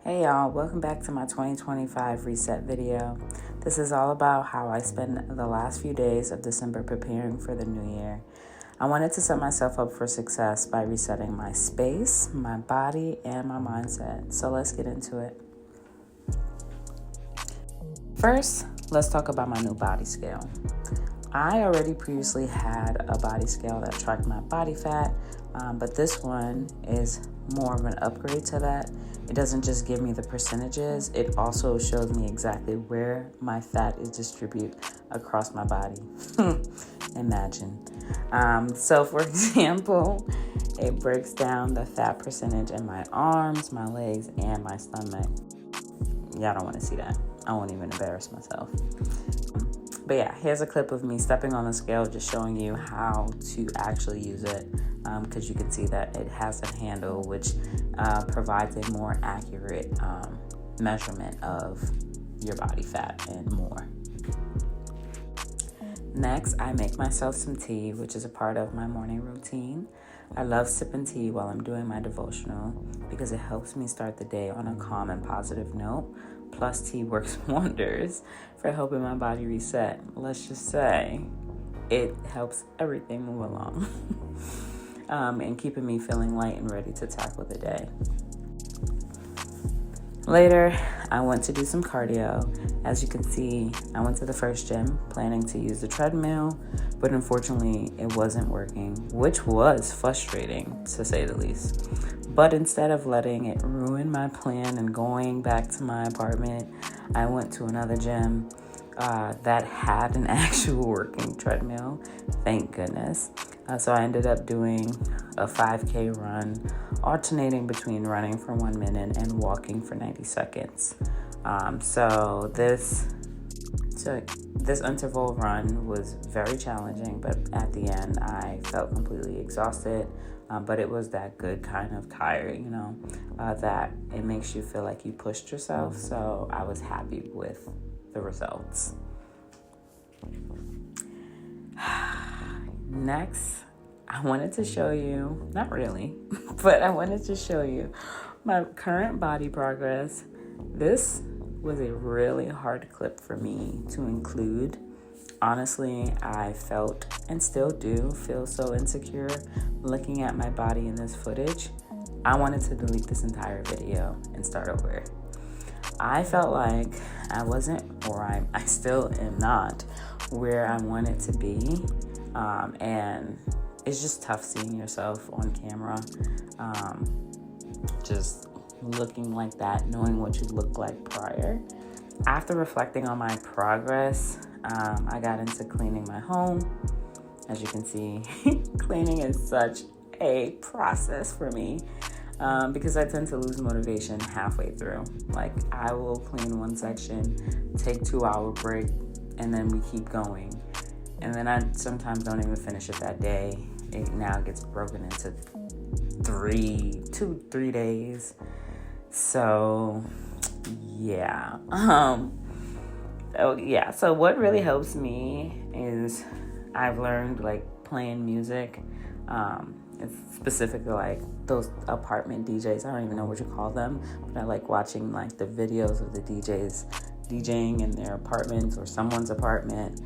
Hey y'all, welcome back to my 2025 reset video. This is all about how I spend the last few days of December preparing for the new year. I wanted to set myself up for success by resetting my space, my body, and my mindset. So let's get into it. First, let's talk about my new body scale. I already previously had a body scale that tracked my body fat, but this one is more of an upgrade to that. It doesn't just give me the percentages, it also shows me exactly where my fat is distributed across my body. Imagine. So for example, it breaks down the fat percentage in my arms, my legs, and my stomach. Y'all don't want to see that. I won't even embarrass myself. But yeah, here's a clip of me stepping on the scale, just showing you how to actually use it, because you can see that it has a handle which provides a more accurate measurement of your body fat and more. Next, I make myself some tea, which is a part of my morning routine. I love sipping tea while I'm doing my devotional because it helps me start the day on a calm and positive note. Plus, tea works wonders for helping my body reset. Let's just say it helps everything move along and keeping me feeling light and ready to tackle the day. Later, I went to do some cardio. As you can see, I went to the first gym planning to use the treadmill, but unfortunately it wasn't working, which was frustrating to say the least. But instead of letting it ruin my plan and going back to my apartment, I went to another gym that had an actual working treadmill, thank goodness. So I ended up doing a 5K run, alternating between running for 1 minute and walking for 90 seconds. So this interval run was very challenging, but at the end I felt completely exhausted. But it was that good kind of tired, that it makes you feel like you pushed yourself. So I was happy with the results. Next, I wanted to show you, not really, but I wanted to show you my current body progress. This was a really hard clip for me to include. Honestly, I felt and still do feel so insecure looking at my body in this footage. I wanted to delete this entire video and start over. I felt like I wasn't, or I still am not, where I wanted to be. And it's just tough seeing yourself on camera, just looking like that, knowing what you look like prior. After reflecting on my progress, I got into cleaning my home. As you can see, cleaning is such a process for me because I tend to lose motivation halfway through. Like, I will clean one section, take 2-hour break, and then we keep going. And then I sometimes don't even finish it that day. It now gets broken into 3 days. So yeah. So what really helps me is I've learned playing music. It's specifically like those apartment DJs. I don't even know what you call them, but I like watching the videos of the DJs DJing in their apartments or someone's apartment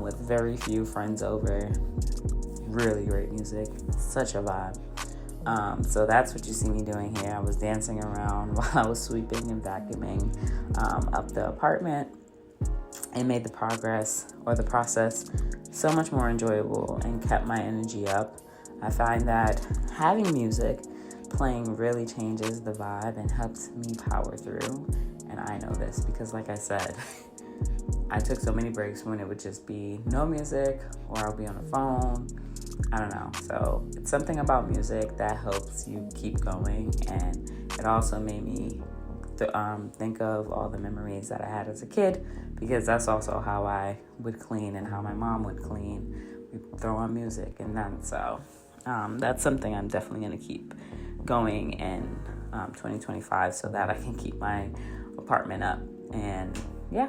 with very few friends over. Really great music, such a vibe. So that's what you see me doing here. I was dancing around while I was sweeping and vacuuming up the apartment. It made the process so much more enjoyable and kept my energy up. I find that having music playing really changes the vibe and helps me power through. And I know this because, like I said, I took so many breaks when it would just be no music or I'll be on the phone. I don't know. So it's something about music that helps you keep going. And it also made me think of all the memories that I had as a kid, because that's also how I would clean and how my mom would clean. We throw on music and then that's something I'm definitely going to keep going in 2025 so that I can keep my apartment up. And yeah.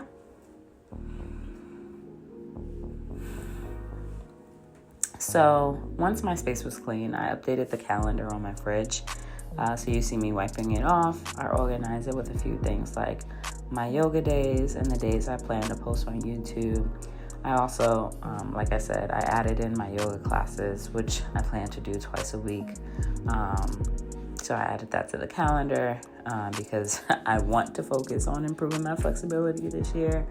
So once my space was clean, I updated the calendar on my fridge So you see me wiping it off. I organize it with a few things like my yoga days and the days I plan to post on YouTube. I also, like I said, I added in my yoga classes, which I plan to do twice a week. So I added that to the calendar because I want to focus on improving my flexibility this year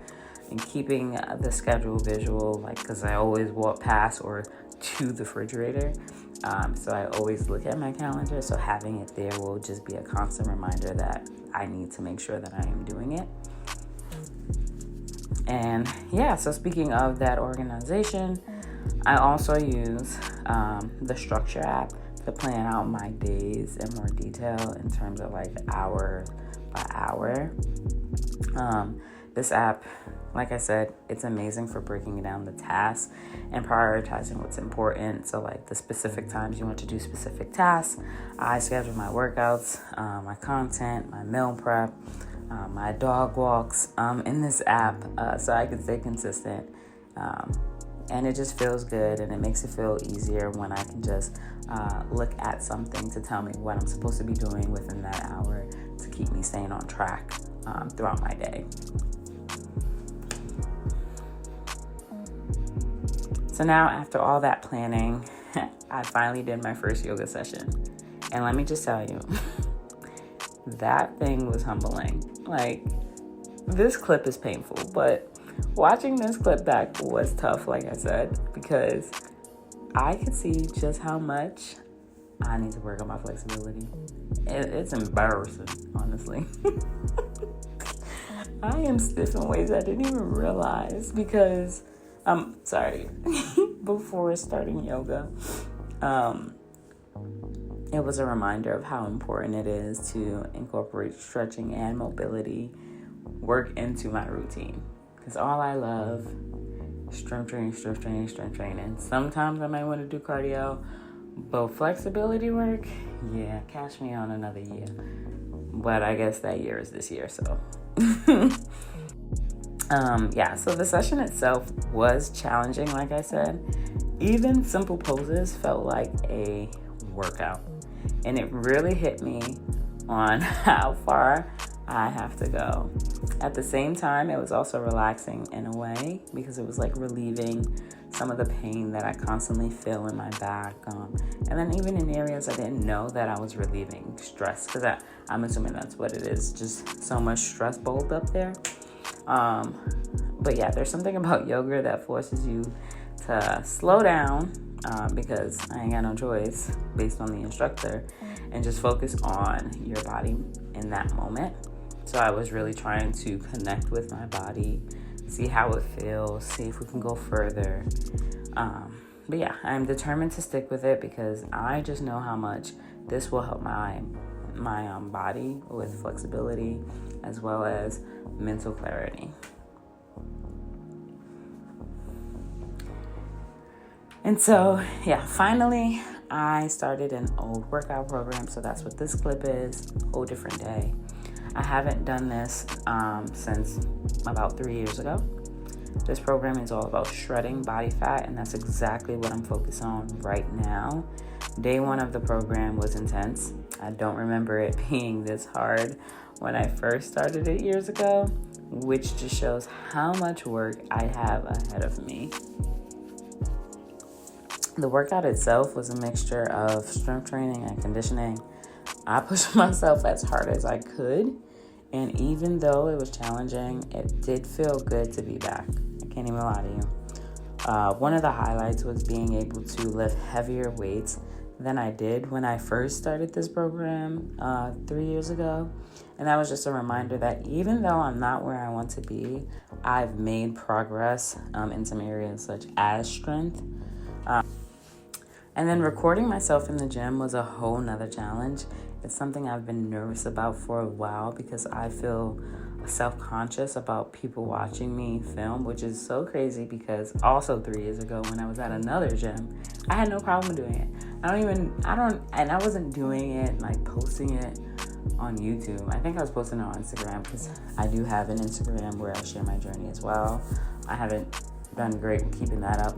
and keeping the schedule visual, like, because I always walk past or to the refrigerator. So I always look at my calendar. So having it there will just be a constant reminder that I need to make sure that I am doing it. And yeah, so speaking of that organization, I also use the Structure app to plan out my days in more detail in terms of like hour by hour. This app, like I said, it's amazing for breaking down the tasks and prioritizing what's important. So like the specific times you want to do specific tasks. I schedule my workouts, my content, my meal prep, my dog walks in this app so I can stay consistent. And it just feels good, and it makes it feel easier when I can just look at something to tell me what I'm supposed to be doing within that hour to keep me staying on track throughout my day. So now, after all that planning, I finally did my first yoga session. And let me just tell you, that thing was humbling. Like, this clip is painful, but watching this clip back was tough, like I said, because I could see just how much I need to work on my flexibility. It's embarrassing, honestly. I am stiff in ways I didn't even realize because, before starting yoga, it was a reminder of how important it is to incorporate stretching and mobility work into my routine. Because all I love is strength training. Sometimes I might want to do cardio, but flexibility work, yeah, catch me on another year. But I guess that year is this year, so. So the session itself was challenging, like I said. Even simple poses felt like a workout. And it really hit me on how far I have to go. At the same time, it was also relaxing in a way because it was like relieving some of the pain that I constantly feel in my back. And then even in areas I didn't know that I was relieving stress, because I'm assuming that's what it is, just so much stress balled up there. But yeah, there's something about yoga that forces you to slow down because I ain't got no choice based on the instructor, and just focus on your body in that moment. So I was really trying to connect with my body, see how it feels, see if we can go further. But yeah, I'm determined to stick with it because I just know how much this will help my body with flexibility as well as mental clarity. And so, yeah, finally, I started an old workout program. So that's what this clip is, whole different day. I haven't done this since about 3 years ago. This program is all about shredding body fat, and that's exactly what I'm focused on right now. Day one of the program was intense. I don't remember it being this hard when I first started it years ago, which just shows how much work I have ahead of me. The workout itself was a mixture of strength training and conditioning. I pushed myself as hard as I could, and even though it was challenging, it did feel good to be back. I can't even lie to you. One of the highlights was being able to lift heavier weights than I did when I first started this program 3 years ago. And that was just a reminder that even though I'm not where I want to be, I've made progress in some areas such as strength. And then recording myself in the gym was a whole nother challenge. It's something I've been nervous about for a while because I feel self-conscious about people watching me film, which is so crazy because also 3 years ago when I was at another gym, I had no problem doing it. I wasn't doing it, like posting it on YouTube. I think I was posting it on Instagram because I do have an Instagram where I share my journey as well. I haven't done great with keeping that up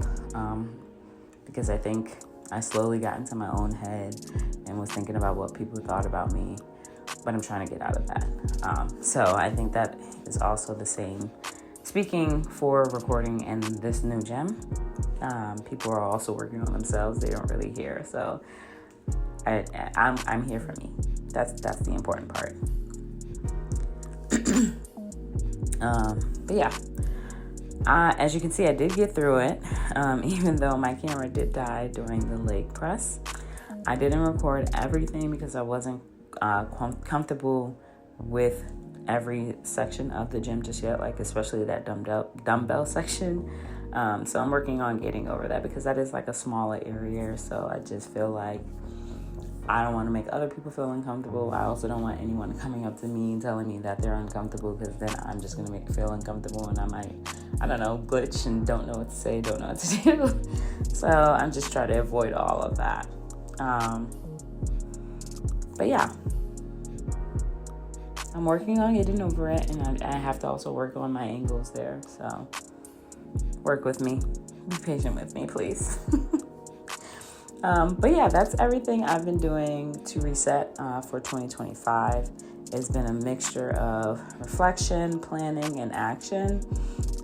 because I think I slowly got into my own head and was thinking about what people thought about me, but I'm trying to get out of that. So I think that is also the same. Speaking for recording in this new gym, people are also working on themselves. They don't really hear. So I'm here for me. That's the important part. But yeah, as you can see, I did get through it, even though my camera did die during the leg press. I didn't record everything because I wasn't comfortable with every section of the gym just yet, like especially that dumbbell section. So I'm working on getting over that because that is like a smaller area. So I just feel like I don't want to make other people feel uncomfortable. I also don't want anyone coming up to me and telling me that they're uncomfortable, because then I'm just going to make them feel uncomfortable and I might, I don't know, glitch and don't know what to say, don't know what to do. So I'm just trying to avoid all of that. But yeah, I'm working on getting over it, and I have to also work on my angles there. So work with me. Be patient with me, please. But yeah, that's everything I've been doing to reset for 2025. It's been a mixture of reflection, planning, and action.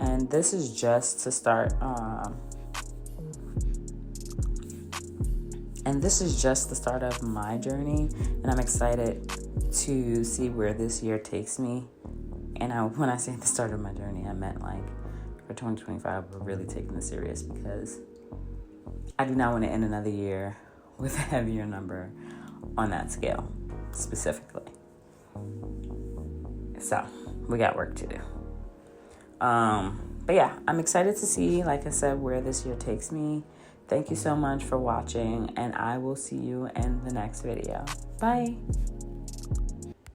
And this is just to start. And this is just the start of my journey. And I'm excited to see where this year takes me. And when I say the start of my journey, I meant like for 2025, we're really taking this serious, because I do not want to end another year with a heavier number on that scale, specifically. So, we got work to do. But yeah, I'm excited to see, like I said, where this year takes me. Thank you so much for watching, and I will see you in the next video. Bye.